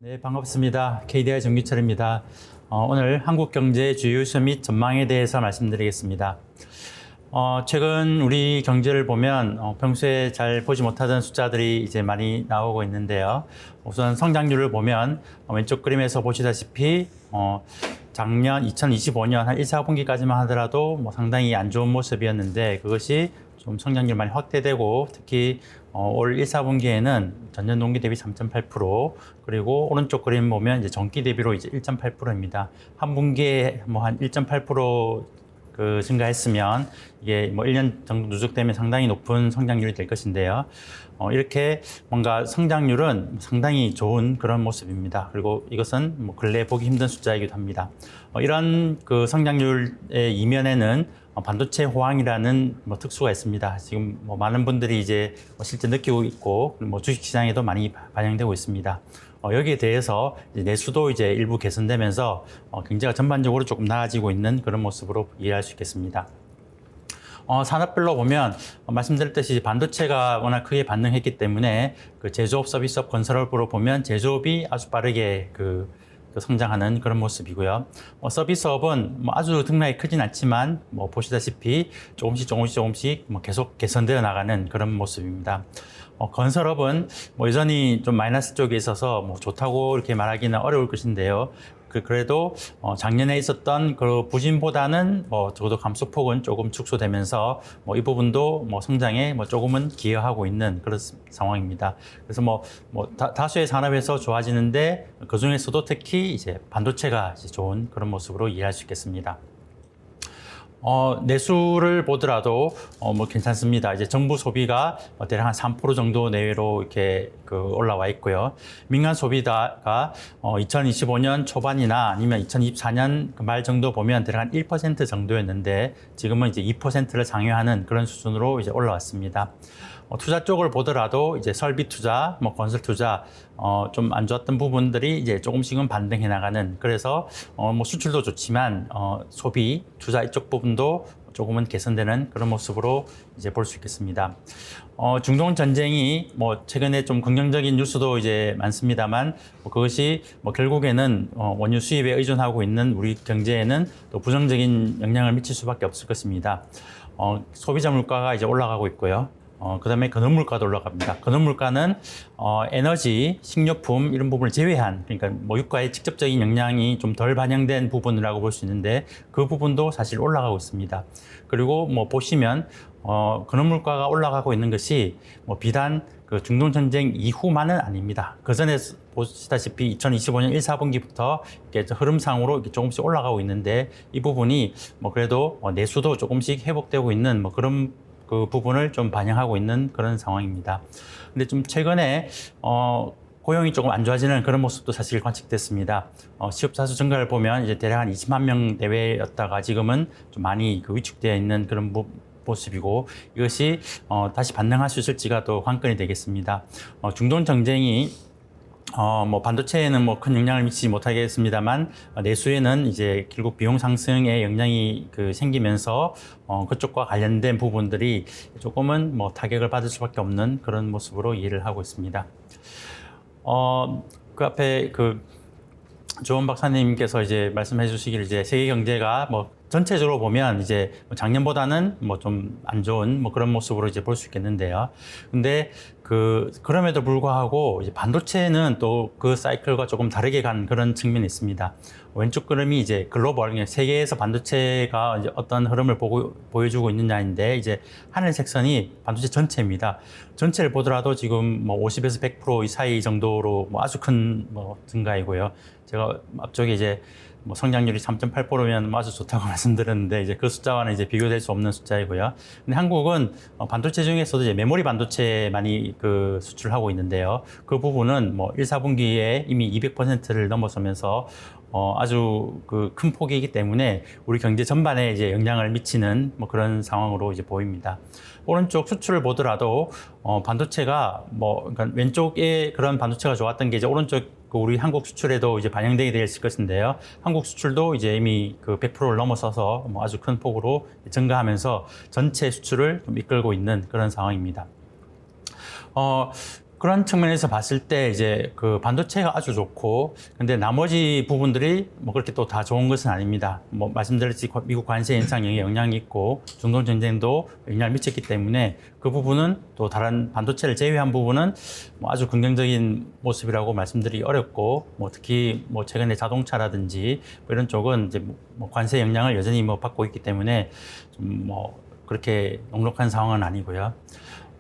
네, 반갑습니다. KDI 정규철입니다. 오늘 한국 경제 주요 요소 및 전망에 대해서 말씀드리겠습니다. 최근 우리 경제를 보면 평소에 잘 보지 못하던 숫자들이 이제 많이 나오고 있는데요. 우선 성장률을 보면 왼쪽 그림에서 보시다시피 작년 2025년 한 1, 4분기까지만 하더라도 상당히 안 좋은 모습이었는데 그것이 좀 성장률 많이 확대되고 특히 올 1, 4분기에는 전년 동기 대비 3.8% 그리고 오른쪽 그림 보면 이제 전기 대비로 이제 1.8%입니다. 한 분기에 한 1.8% 증가했으면 이게 1년 정도 누적되면 상당히 높은 성장률이 될 것인데요. 이렇게 뭔가 성장률은 상당히 좋은 그런 모습입니다. 그리고 이것은 근래 보기 힘든 숫자이기도 합니다. 이런 그 성장률의 이면에는 반도체 호황이라는 특수가 있습니다. 지금 많은 분들이 이제 실제 느끼고 있고 주식시장에도 많이 반영되고 있습니다. 여기에 대해서 이제 내수도 이제 일부 개선되면서 경제가 전반적으로 조금 나아지고 있는 그런 모습으로 이해할 수 있겠습니다. 산업별로 보면 말씀드렸듯이 반도체가 워낙 크게 반응했기 때문에 그 제조업, 서비스업, 건설업으로 보면 제조업이 아주 빠르게 성장하는 그런 모습이고요. 서비스업은 아주 등락이 크진 않지만 보시다시피 조금씩 계속 개선되어 나가는 그런 모습입니다. 건설업은 여전히 좀 마이너스 쪽에 있어서 좋다고 이렇게 말하기는 어려울 것인데요. 그래도 작년에 있었던 그 부진보다는 적어도 감소폭은 조금 축소되면서 이 부분도 성장에 조금은 기여하고 있는 그런 상황입니다. 그래서 다수의 산업에서 좋아지는데 그 중에서도 특히 이제 반도체가 이제 좋은 그런 모습으로 이해할 수 있겠습니다. 내수를 보더라도 괜찮습니다. 이제 정부 소비가 대략 한 3% 정도 내외로 이렇게 올라와 있고요. 민간 소비가 2025년 초반이나 아니면 2024년 말 정도 보면 대략 한 1% 정도였는데 지금은 이제 2%를 상회하는 그런 수준으로 이제 올라왔습니다. 투자 쪽을 보더라도 이제 설비 투자, 건설 투자, 좀 안 좋았던 부분들이 이제 조금씩은 반등해 나가는 그래서 수출도 좋지만 소비, 투자 이쪽 부분도 조금은 개선되는 그런 모습으로 이제 볼 수 있겠습니다. 중동 전쟁이 최근에 좀 긍정적인 뉴스도 이제 많습니다만 그것이 결국에는 원유 수입에 의존하고 있는 우리 경제에는 또 부정적인 영향을 미칠 수밖에 없을 것입니다. 소비자 물가가 이제 올라가고 있고요. 그다음에 근원물가도 올라갑니다. 근원물가는 에너지, 식료품 이런 부분을 제외한 그러니까 유가의 직접적인 영향이 좀 덜 반영된 부분이라고 볼 수 있는데 그 부분도 사실 올라가고 있습니다. 그리고 보시면 근원물가가 올라가고 있는 것이 비단 그 중동 전쟁 이후만은 아닙니다. 그 전에 보시다시피 2025년 1, 4분기부터 이렇게 흐름상으로 이렇게 조금씩 올라가고 있는데 이 부분이 그래도 내수도 조금씩 회복되고 있는 그런 그 부분을 좀 반영하고 있는 그런 상황입니다. 근데 좀 최근에 고용이 조금 안 좋아지는 그런 모습도 사실 관측됐습니다. 취업자 수 증가를 보면 이제 대략 한 20만 명 내외였다가 지금은 좀 많이 위축되어 있는 그런 모습이고 이것이 다시 반등할 수 있을지가 또 관건이 되겠습니다. 중동 전쟁이 반도체에는 큰 영향을 미치지 못하겠습니다만 내수에는 이제 결국 비용 상승에 영향이 생기면서 그쪽과 관련된 부분들이 조금은 타격을 받을 수밖에 없는 그런 모습으로 이해를 하고 있습니다. 그 앞에 조원 박사님께서 이제 말씀해 주시기를 이제 세계 경제가 전체적으로 보면 이제 작년보다는 좀 안 좋은 그런 모습으로 이제 볼 수 있겠는데요. 근데 그럼에도 불구하고 이제 반도체는 또 그 사이클과 조금 다르게 간 그런 측면이 있습니다. 왼쪽 그림이 이제 글로벌 세계에서 반도체가 이제 어떤 흐름을 보여주고 있느냐인데 이제 하늘색 선이 반도체 전체입니다. 전체를 보더라도 지금 50에서 100% 이 사이 정도로 아주 큰 증가이고요. 제가 앞쪽에 이제 성장률이 3.8%면 아주 좋다고 말씀드렸는데 이제 그 숫자와는 이제 비교될 수 없는 숫자이고요. 근데 한국은 반도체 중에서도 이제 메모리 반도체 많이 수출하고 있는데요. 그 부분은 1, 4분기에 이미 200%를 넘어서면서 아주 큰 폭이기 때문에 우리 경제 전반에 이제 영향을 미치는 그런 상황으로 이제 보입니다. 오른쪽 수출을 보더라도 반도체가 그러니까 왼쪽에 그런 반도체가 좋았던 게 이제 오른쪽 우리 한국 수출에도 이제 반영되게 될 것인데요. 한국 수출도 이제 이미 100%를 넘어서서 아주 큰 폭으로 증가하면서 전체 수출을 좀 이끌고 있는 그런 상황입니다. 그런 측면에서 봤을 때 이제 그 반도체가 아주 좋고, 근데 나머지 부분들이 뭐 그렇게 또 다 좋은 것은 아닙니다. 뭐 말씀드렸듯이 미국 관세 인상에 영향이 있고 중동 전쟁도 영향을 미쳤기 때문에 그 부분은 또 다른 반도체를 제외한 부분은 뭐 아주 긍정적인 모습이라고 말씀드리기 어렵고, 뭐 특히 뭐 최근에 자동차라든지 뭐 이런 쪽은 이제 뭐 관세 영향을 여전히 뭐 받고 있기 때문에 좀 뭐 그렇게 넉넉한 상황은 아니고요.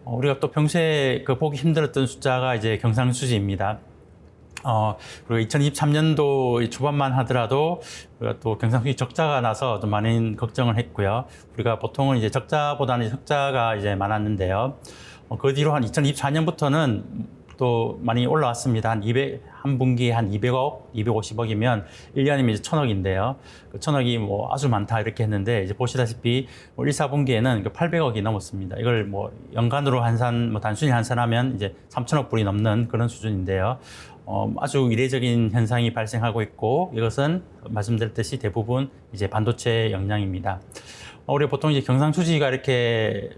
우리가 또 평소에 그 보기 힘들었던 숫자가 이제 경상수지입니다. 그리고 2023년도 초반만 하더라도 우리가 또 경상수지 적자가 나서 좀 많은 걱정을 했고요. 우리가 보통은 이제 적자보다는 흑자가 이제 많았는데요. 그 뒤로 한 2024년부터는 또 많이 올라왔습니다. 한 분기에 한 200억, 250억이면 1년이면 이제 1000억인데요. 그 1000억이 뭐 아주 많다 이렇게 했는데, 이제 보시다시피 1, 4분기에는 800억이 넘었습니다. 이걸 뭐 연간으로 뭐 단순히 환산하면 이제 3천억 불이 넘는 그런 수준인데요. 아주 이례적인 현상이 발생하고 있고, 이것은 말씀드렸듯이 대부분 이제 반도체 영향입니다. 우리 보통 이제 경상수지가 이렇게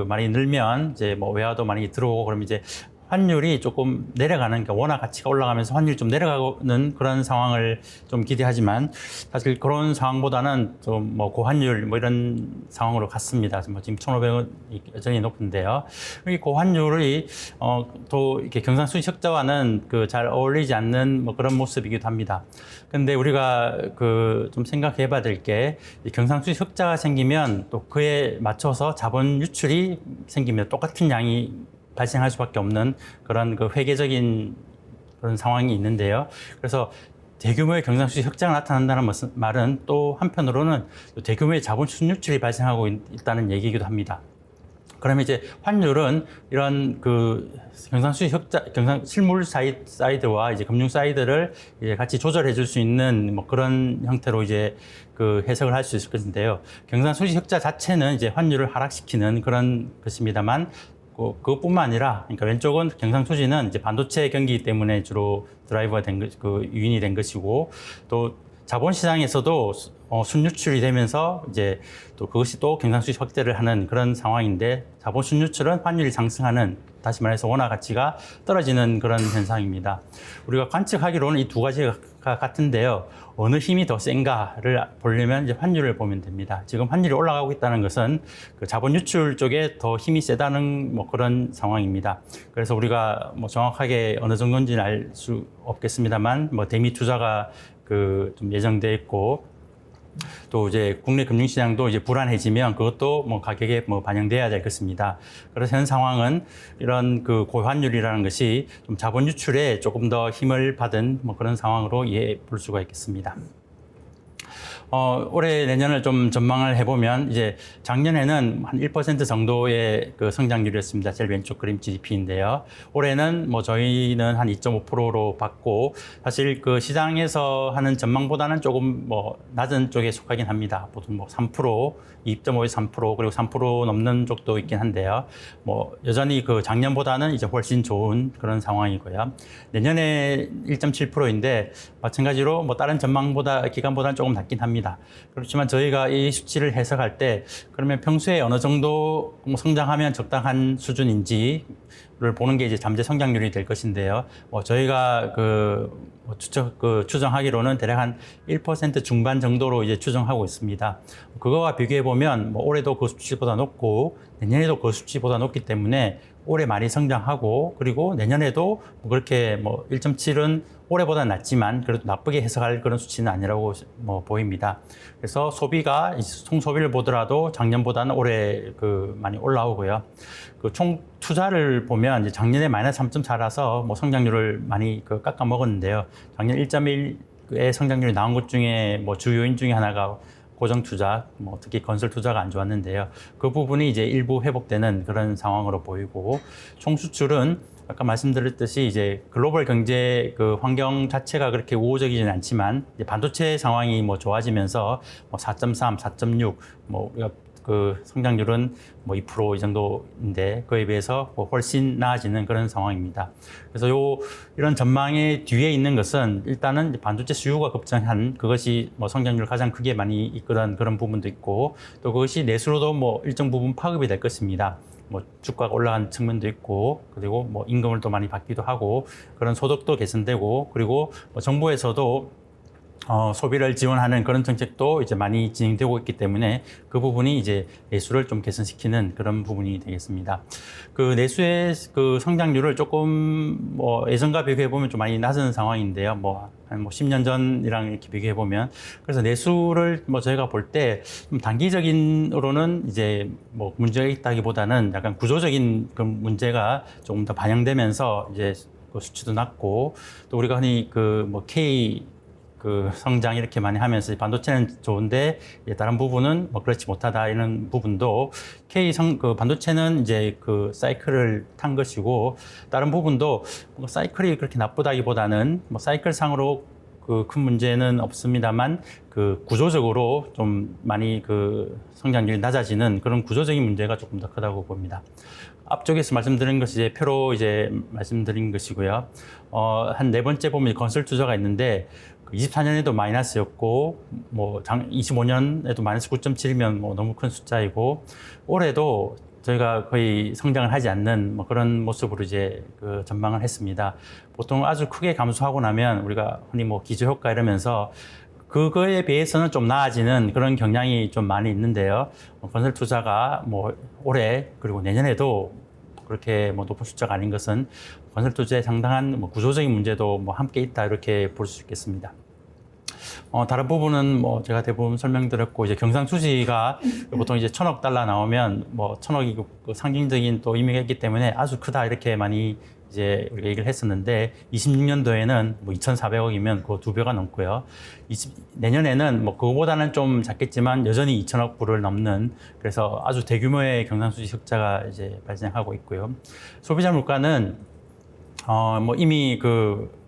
많이 늘면 이제 뭐 외화도 많이 들어오고 그러면 이제 환율이 조금 내려가는, 그러니까 원화 가치가 올라가면서 환율이 좀 내려가는 그런 상황을 좀 기대하지만, 사실 그런 상황보다는 좀 뭐 고환율 뭐 이런 상황으로 갔습니다. 뭐 지금 1,500원 여전히 높은데요. 이 고환율이 또 이렇게 경상수지 흑자와는 잘 어울리지 않는 뭐 그런 모습이기도 합니다. 근데 우리가 좀 생각해 봐야 될 게, 경상수지 흑자가 생기면 또 그에 맞춰서 자본 유출이 생기면 똑같은 양이 발생할 수밖에 없는 그런 회계적인 그런 상황이 있는데요. 그래서 대규모의 경상수지 흑자가 나타난다는 말은 또 한편으로는 대규모의 자본 순유출이 발생하고 있다는 얘기이기도 합니다. 그러면 이제 환율은 이런 경상수지 흑자, 실물 사이드와 이제 금융 사이드를 이제 같이 조절해 줄 수 있는 뭐 그런 형태로 이제 해석을 할 수 있을 것인데요. 경상수지 흑자 자체는 이제 환율을 하락시키는 그런 것입니다만, 그것뿐만 아니라, 그러니까 왼쪽은 경상수지는 이제 반도체 경기 때문에 주로 드라이버가 된 유인이 된 것이고, 또 자본시장에서도 순유출이 되면서 이제 또 그것이 또 경상수지 확대를 하는 그런 상황인데, 자본 순유출은 환율이 상승하는, 다시 말해서 원화 가치가 떨어지는 그런 현상입니다. 우리가 관측하기로는 이 두 가지가 같은데요. 어느 힘이 더 센가를 보려면 이제 환율을 보면 됩니다. 지금 환율이 올라가고 있다는 것은 자본 유출 쪽에 더 힘이 세다는 뭐 그런 상황입니다. 그래서 우리가 뭐 정확하게 어느 정도인지는 알 수 없겠습니다만, 뭐 대미 투자가 좀 예정돼 있고, 또 이제 국내 금융시장도 이제 불안해지면 그것도 뭐 가격에 뭐 반영돼야 될 것입니다. 그래서 현 상황은 이런 고환율이라는 것이 좀 자본 유출에 조금 더 힘을 받은 뭐 그런 상황으로 이해해 볼 수가 있겠습니다. 올해 내년을 좀 전망을 해보면, 이제 작년에는 한 1% 정도의 성장률이었습니다. 제일 왼쪽 그림 GDP인데요. 올해는 뭐 저희는 한 2.5%로 봤고, 사실 시장에서 하는 전망보다는 조금 뭐 낮은 쪽에 속하긴 합니다. 보통 뭐 3%, 2.5에서 3%, 그리고 3% 넘는 쪽도 있긴 한데요. 뭐 여전히 작년보다는 이제 훨씬 좋은 그런 상황이고요. 내년에 1.7%인데 마찬가지로 뭐 다른 기간보다는 조금 낮긴 합니다. 그렇지만 저희가 이 수치를 해석할 때, 그러면 평소에 어느 정도 성장하면 적당한 수준인지를 보는 게 이제 잠재 성장률이 될 것인데요. 저희가 추정하기로는 대략 한 1% 중반 정도로 이제 추정하고 있습니다. 그거와 비교해 보면 뭐 올해도 그 수치보다 높고 내년에도 그 수치보다 높기 때문에 올해 많이 성장하고, 그리고 내년에도 그렇게 뭐 1.7은 올해보다 낮지만 그래도 나쁘게 해석할 그런 수치는 아니라고 뭐 보입니다. 그래서 소비가 총소비를 보더라도 작년보다는 올해 많이 올라오고요. 총 투자를 보면 이제 작년에 마이너스 3.4라서 뭐 성장률을 많이 깎아 먹었는데요. 작년 1.1의 성장률이 나온 것 중에 뭐 주 요인 중에 하나가 고정 투자, 뭐 특히 건설 투자가 안 좋았는데요. 그 부분이 이제 일부 회복되는 그런 상황으로 보이고, 총 수출은 아까 말씀드렸듯이 이제 글로벌 경제 환경 자체가 그렇게 우호적이지는 않지만, 이제 반도체 상황이 뭐 좋아지면서 뭐 4.3, 4.6, 뭐 우리가 성장률은 뭐 2% 이 정도인데 그에 비해서 뭐 훨씬 나아지는 그런 상황입니다. 그래서 이런 전망의 뒤에 있는 것은, 일단은 반도체 수요가 급증한 그것이 뭐 성장률을 가장 크게 많이 이끌은 그런 부분도 있고, 또 그것이 내수로도 뭐 일정 부분 파급이 될 것입니다. 뭐 주가가 올라간 측면도 있고, 그리고 뭐 임금을 또 많이 받기도 하고, 그런 소득도 개선되고, 그리고 뭐 정부에서도 소비를 지원하는 그런 정책도 이제 많이 진행되고 있기 때문에 그 부분이 이제 내수를 좀 개선시키는 그런 부분이 되겠습니다. 그 내수의 그 성장률을 조금 뭐 예전과 비교해 보면 좀 많이 낮은 상황인데요. 한 10년 전이랑 이렇게 비교해 보면, 그래서 내수를 뭐 저희가 볼 때 좀 단기적인으로는 이제 뭐 문제가 있다기보다는 약간 구조적인 그 문제가 조금 더 반영되면서 이제 그 수치도 낮고, 또 우리가 흔히 그 뭐 K 그 성장 이렇게 많이 하면서 반도체는 좋은데 다른 부분은 뭐 그렇지 못하다 이런 부분도 그 반도체는 이제 그 사이클을 탄 것이고, 다른 부분도 뭐 사이클이 그렇게 나쁘다기보다는 뭐 사이클상으로 그 큰 문제는 없습니다만 그 구조적으로 좀 많이 그 성장률이 낮아지는 그런 구조적인 문제가 조금 더 크다고 봅니다. 앞쪽에서 말씀드린 것이 이제 표로 이제 말씀드린 것이고요. 한 네 번째 보면 건설 투자가 있는데, 24년에도 마이너스였고, 뭐 25년에도 마이너스 9.7이면 뭐 너무 큰 숫자이고, 올해도 저희가 거의 성장을 하지 않는 뭐 그런 모습으로 이제 그 전망을 했습니다. 보통 아주 크게 감소하고 나면 우리가 흔히 뭐 기저효과 이러면서 그거에 비해서는 좀 나아지는 그런 경향이 좀 많이 있는데요. 건설 투자가 뭐 올해 그리고 내년에도 그렇게 뭐 높은 숫자가 아닌 것은 건설 투자에 상당한 뭐 구조적인 문제도 뭐 함께 있다, 이렇게 볼 수 있겠습니다. 다른 부분은 뭐 제가 대부분 설명드렸고, 이제 경상수지가 보통 이제 1,000억 달러 나오면 뭐 1,000억이 그 상징적인 또 의미가 있기 때문에 아주 크다 이렇게 많이 이제 우리가 얘기를 했었는데, 26년도에는 뭐 2,400억이면 그 2배가 넘고요. 내년에는 뭐 그거보다는 좀 작겠지만 여전히 2,000억 불을 넘는, 그래서 아주 대규모의 경상수지 흑자가 이제 발생하고 있고요. 소비자 물가는 뭐 이미 그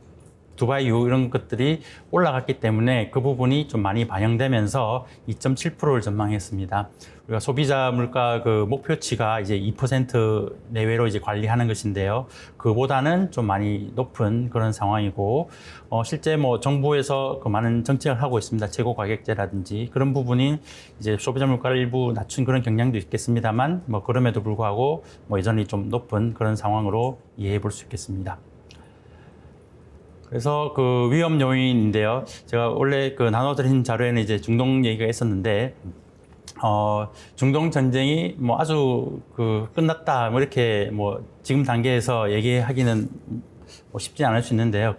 두바이유 이런 것들이 올라갔기 때문에 그 부분이 좀 많이 반영되면서 2.7%를 전망했습니다. 우리가 소비자 물가 그 목표치가 이제 2% 내외로 이제 관리하는 것인데요. 그보다는 좀 많이 높은 그런 상황이고, 실제 뭐 정부에서 그 많은 정책을 하고 있습니다. 최고 가격제라든지 그런 부분이 이제 소비자 물가를 일부 낮춘 그런 경향도 있겠습니다만, 뭐 그럼에도 불구하고 뭐 여전히 좀 높은 그런 상황으로 이해해 볼 수 있겠습니다. 그래서 그 위험 요인인데요. 제가 원래 그 나눠드린 자료에는 이제 중동 얘기가 있었는데, 중동 전쟁이 뭐 아주 그 끝났다, 뭐 이렇게 뭐 지금 단계에서 얘기하기는 뭐 쉽지 않을 수 있는데요.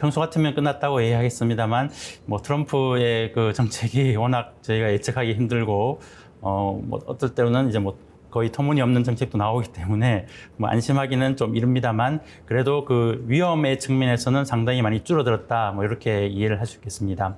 평소 같으면 끝났다고 얘기하겠습니다만, 뭐 트럼프의 그 정책이 워낙 저희가 예측하기 힘들고, 뭐 어떨 때는 이제 뭐 거의 터무니없는 정책도 나오기 때문에 뭐 안심하기는 좀 이릅니다만, 그래도 그 위험의 측면에서는 상당히 많이 줄어들었다, 뭐 이렇게 이해를 할 수 있겠습니다.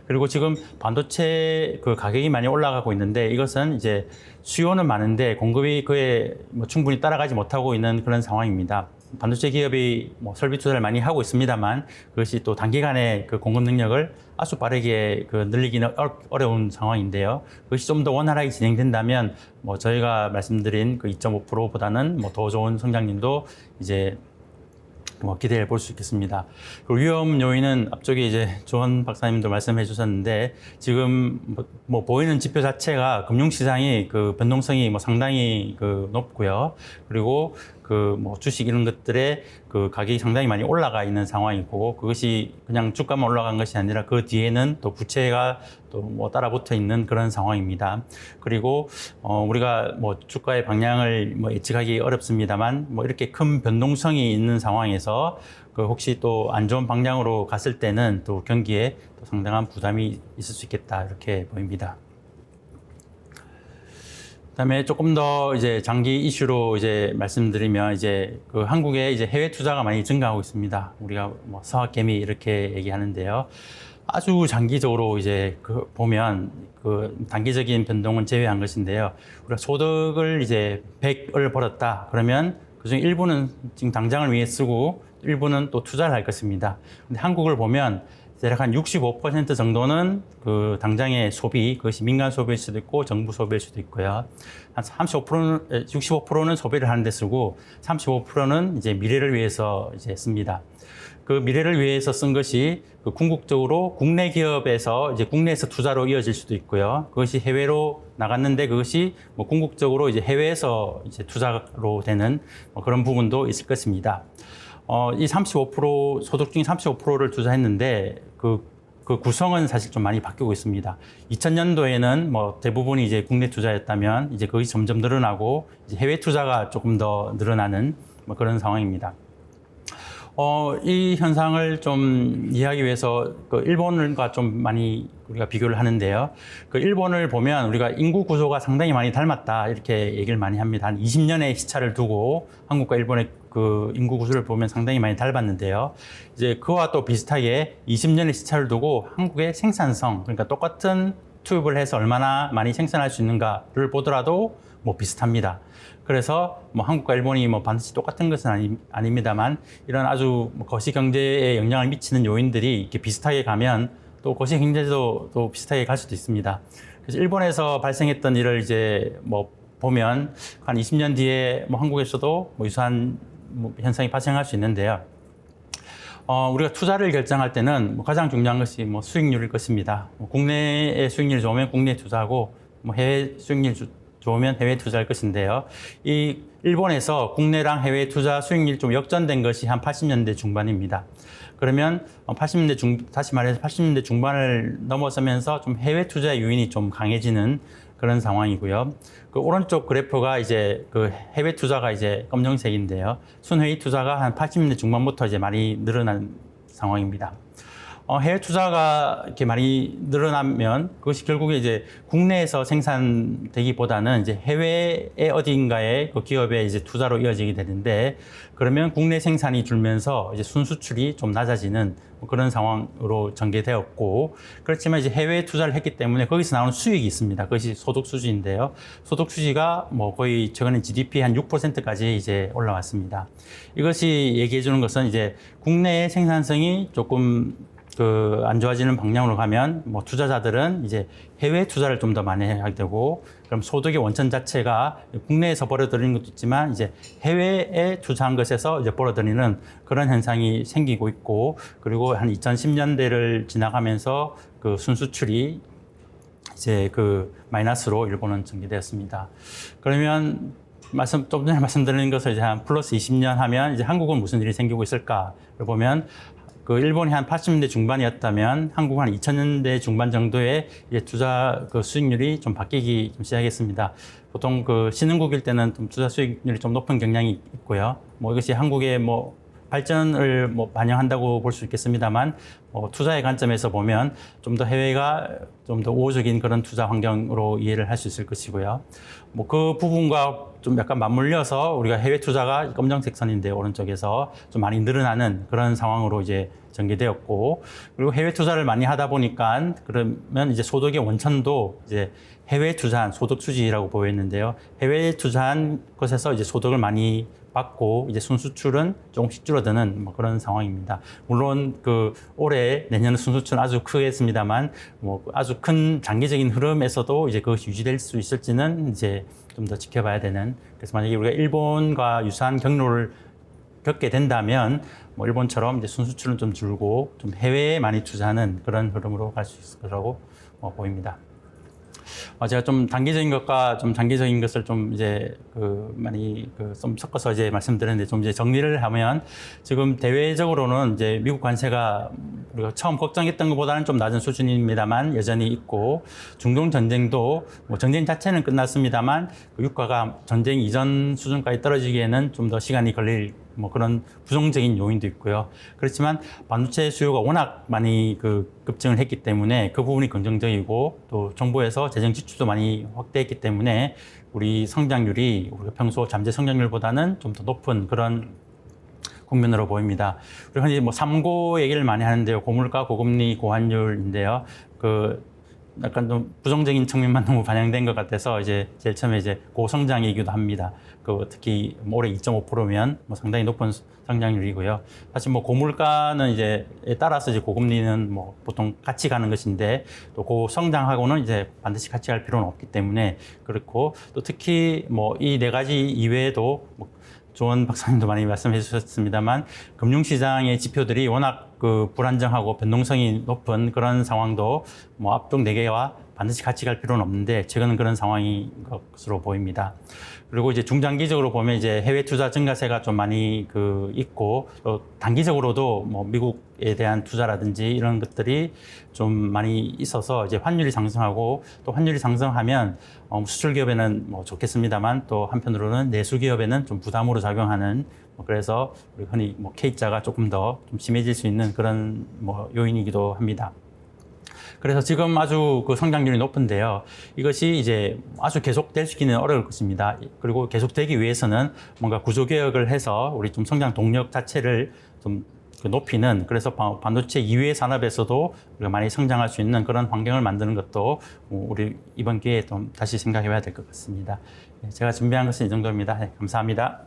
그리고 지금 반도체 그 가격이 많이 올라가고 있는데, 이것은 이제 수요는 많은데 공급이 그에 뭐 충분히 따라가지 못하고 있는 그런 상황입니다. 반도체 기업이 뭐 설비 투자를 많이 하고 있습니다만, 그것이 또 단기간에 그 공급 능력을 아주 빠르게 그 늘리기는 어려운 상황인데요. 그것이 좀 더 원활하게 진행된다면 뭐 저희가 말씀드린 그 2.5%보다는 뭐 더 좋은 성장률도 이제 뭐 기대해 볼 수 있겠습니다. 그 위험 요인은 앞쪽에 이제 조원 박사님도 말씀해 주셨는데, 지금 뭐 보이는 지표 자체가 금융시장이 그 변동성이 뭐 상당히 그 높고요. 그리고 그 뭐 주식 이런 것들의 그 가격이 상당히 많이 올라가 있는 상황이고, 그것이 그냥 주가만 올라간 것이 아니라 그 뒤에는 또 부채가 또 뭐 따라 붙어 있는 그런 상황입니다. 그리고 우리가 뭐 주가의 방향을 뭐 예측하기 어렵습니다만, 뭐 이렇게 큰 변동성이 있는 상황에서 그 혹시 또 안 좋은 방향으로 갔을 때는 또 경기에 또 상당한 부담이 있을 수 있겠다, 이렇게 보입니다. 그다음에 조금 더 이제 장기 이슈로 이제 말씀드리면, 이제 그 한국에 이제 해외 투자가 많이 증가하고 있습니다. 우리가 뭐 서학개미 이렇게 얘기하는데요. 아주 장기적으로 이제 그 보면 그 단기적인 변동은 제외한 것인데요. 우리가 소득을 이제 100을 벌었다 그러면 그중 일부는 지금 당장을 위해 쓰고 일부는 또 투자를 할 것입니다. 근데 한국을 보면 대략 한 65% 정도는 그 당장의 소비, 그것이 민간 소비일 수도 있고 정부 소비일 수도 있고요. 한 65%는 소비를 하는 데 쓰고 35%는 이제 미래를 위해서 이제 씁니다. 그 미래를 위해서 쓴 것이 그 궁극적으로 국내 기업에서 이제 국내에서 투자로 이어질 수도 있고요. 그것이 해외로 나갔는데 그것이 뭐 궁극적으로 이제 해외에서 이제 투자로 되는 뭐 그런 부분도 있을 것입니다. 이 35% 소득 중에 35%를 투자했는데 그 구성은 사실 좀 많이 바뀌고 있습니다. 2000년도에는 뭐 대부분이 이제 국내 투자였다면 이제 그것이 점점 늘어나고 이제 해외 투자가 조금 더 늘어나는 뭐 그런 상황입니다. 이 현상을 좀 이해하기 위해서 그 일본과 좀 많이 우리가 비교를 하는데요. 그 일본을 보면 우리가 인구 구조가 상당히 많이 닮았다 이렇게 얘기를 많이 합니다. 한 20년의 시차를 두고 한국과 일본의 그 인구 구조를 보면 상당히 많이 닮았는데요. 이제 그와 또 비슷하게 20년의 시차를 두고 한국의 생산성, 그러니까 똑같은 투입을 해서 얼마나 많이 생산할 수 있는가를 보더라도 뭐 비슷합니다. 그래서 뭐 한국과 일본이 뭐 반드시 똑같은 것은 아닙니다만 이런 아주 거시 경제에 영향을 미치는 요인들이 이렇게 비슷하게 가면 또 거시 경제도 또 비슷하게 갈 수도 있습니다. 그래서 일본에서 발생했던 일을 이제 뭐 보면 한 20년 뒤에 뭐 한국에서도 뭐 유사한 뭐 현상이 발생할 수 있는데요. 우리가 투자를 결정할 때는 뭐 가장 중요한 것이 뭐 수익률일 것입니다. 뭐 국내의 수익률이 좋으면 국내에 투자하고 뭐 해외 수익률이 좋으면 해외 투자할 것인데요. 이 일본에서 국내랑 해외 투자 수익률이 좀 역전된 것이 한 80년대 중반입니다. 그러면 80년대 중반을 넘어서면서 좀 해외 투자의 유인이 좀 강해지는 그런 상황이고요. 그 오른쪽 그래프가 이제 그 해외 투자가 이제 검정색인데요. 순회의 투자가 한 80년대 중반부터 이제 많이 늘어난 상황입니다. 해외 투자가 이렇게 많이 늘어나면 그것이 결국에 이제 국내에서 생산되기보다는 이제 해외의 어딘가에 그 기업의 이제 투자로 이어지게 되는데 그러면 국내 생산이 줄면서 이제 순수출이 좀 낮아지는 그런 상황으로 전개되었고 그렇지만 이제 해외 투자를 했기 때문에 거기서 나오는 수익이 있습니다. 그것이 소득 수지인데요. 소득 수지가 뭐 거의 최근에 GDP 한 6%까지 이제 올라왔습니다. 이것이 얘기해 주는 것은 이제 국내의 생산성이 조금 안 좋아지는 방향으로 가면 뭐 투자자들은 이제 해외 투자를 좀 더 많이 하게 되고 그럼 소득의 원천 자체가 국내에서 벌어들이는 것도 있지만 이제 해외에 투자한 것에서 이제 벌어들이는 그런 현상이 생기고 있고 그리고 한 2010년대를 지나가면서 그 순수출이 이제 그 마이너스로 일본은 전개되었습니다. 그러면 좀 전에 말씀드린 것을 이제 한 플러스 20년 하면 이제 한국은 무슨 일이 생기고 있을까를 보면 그 일본이 한 80년대 중반이었다면 한국은 한 2000년대 중반 정도에 이제 투자 그 수익률이 좀 바뀌기 좀 시작했습니다. 보통 그 신흥국일 때는 좀 투자 수익률이 좀 높은 경향이 있고요. 뭐 이것이 한국의 뭐 발전을 뭐 반영한다고 볼 수 있겠습니다만 투자의 관점에서 보면 좀 더 해외가 좀 더 우호적인 그런 투자 환경으로 이해를 할 수 있을 것이고요. 뭐 그 부분과 좀 약간 맞물려서 우리가 해외 투자가 검정색 선인데 오른쪽에서 좀 많이 늘어나는 그런 상황으로 이제 전개되었고 그리고 해외 투자를 많이 하다 보니까 그러면 이제 소득의 원천도 이제 해외 투자한 소득 수지라고 보였는데요. 해외 투자한 것에서 이제 소득을 많이 받고 이제 순수출은 조금씩 줄어드는 뭐 그런 상황입니다. 물론 그 올해 내년 순수출은 아주 크겠습니다만 뭐 아주 큰 장기적인 흐름에서도 이제 그것이 유지될 수 있을지는 이제 좀 더 지켜봐야 되는. 그래서 만약에 우리가 일본과 유사한 경로를 겪게 된다면 뭐 일본처럼 이제 순수출은 좀 줄고 좀 해외에 많이 투자하는 그런 흐름으로 갈 수 있을 거라고 보입니다. 제가 좀 단기적인 것과 좀 장기적인 것을 좀 이제 많이 좀 섞어서 이제 말씀드렸는데 좀 이제 정리를 하면 지금 대외적으로는 이제 미국 관세가 우리가 처음 걱정했던 것보다는 좀 낮은 수준입니다만 여전히 있고 중동 전쟁도 뭐 전쟁 자체는 끝났습니다만 그 유가가 전쟁 이전 수준까지 떨어지기에는 좀 더 시간이 걸릴 뭐 그런 부정적인 요인도 있고요. 그렇지만 반도체 수요가 워낙 많이 급증을 했기 때문에 그 부분이 긍정적이고 또 정부에서 재정 지출도 많이 확대했기 때문에 우리 성장률이 우리가 평소 잠재 성장률보다는 좀 더 높은 그런 국면으로 보입니다. 그리고 현재 뭐 3고 얘기를 많이 하는데요. 고물가, 고금리, 고환율인데요. 약간 좀 부정적인 측면만 너무 반영된 것 같아서 이제 제일 처음에 이제 고성장이기도 합니다. 특히 올해 2.5%면 뭐 상당히 높은 성장률이고요. 사실 뭐 고물가는 이제에 따라서 이제 고금리는 뭐 보통 같이 가는 것인데 또 고성장하고는 이제 반드시 같이 갈 필요는 없기 때문에 그렇고 또 특히 뭐 이 네 가지 이외에도 뭐 조원 박사님도 많이 말씀해 주셨습니다만 금융시장의 지표들이 워낙 그 불안정하고 변동성이 높은 그런 상황도 뭐 앞쪽 4개와 반드시 같이 갈 필요는 없는데 최근은 그런 상황인 것으로 보입니다. 그리고 이제 중장기적으로 보면 이제 해외 투자 증가세가 좀 많이 있고 또 단기적으로도 뭐 미국에 대한 투자라든지 이런 것들이 좀 많이 있어서 이제 환율이 상승하고 또 환율이 상승하면 수출 기업에는 뭐 좋겠습니다만 또 한편으로는 내수 기업에는 좀 부담으로 작용하는 그래서 우리 흔히 뭐 K자가 조금 더 좀 심해질 수 있는 그런 뭐 요인이기도 합니다. 그래서 지금 아주 그 성장률이 높은데요. 이것이 이제 아주 계속되기는 어려울 것입니다. 그리고 계속되기 위해서는 뭔가 구조개혁을 해서 우리 좀 성장 동력 자체를 좀 높이는 그래서 반도체 이외의 산업에서도 우리가 많이 성장할 수 있는 그런 환경을 만드는 것도 우리 이번 기회에 좀 다시 생각해 봐야 될 것 같습니다. 제가 준비한 것은 이 정도입니다. 감사합니다.